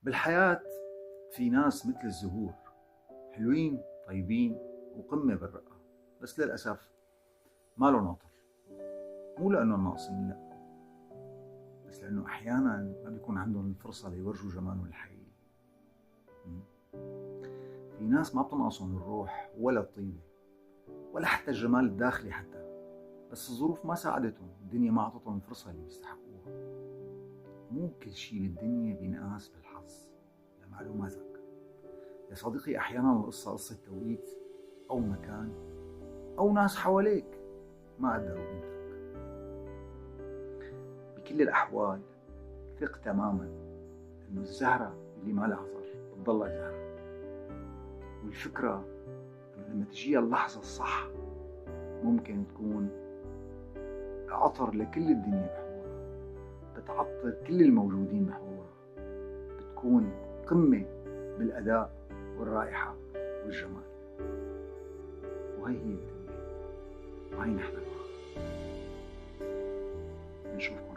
بالحياة في ناس مثل الزهور، حلوين طيبين وقمة بالرقة، بس للأسف ما له ناطر. مو لأنه ناقصين، لا، بس لأنه أحيانا ما بيكون عندهم الفرصة ليورجوا جمالهم الحقيقي. في ناس ما بتنقصهم الروح ولا الطيبة ولا حتى الجمال الداخلي حتى، بس الظروف ما ساعدتهم، الدنيا ما أعطتهم الفرصة اللي يستحقوها. مو كل شيء بالدنيا بينقاس بالحظ. لمعلوماتك يا صديقي، أحيانا القصة قصة توقيت أو مكان أو ناس حواليك ما قدروا قيمتك. بكل الأحوال ثق تماما إنه الزهرة اللي ما لها زهر بتضلها زهرة، والفكرة إنه لما تجيها اللحظة الصح ممكن تكون عطر لكل الدنيا بحضورها، بتعطر كل الموجودين بحضورها، بتكون قمة بالأداء والرائحة والجمال. وهي الدنيا، وهي نحن. نشوف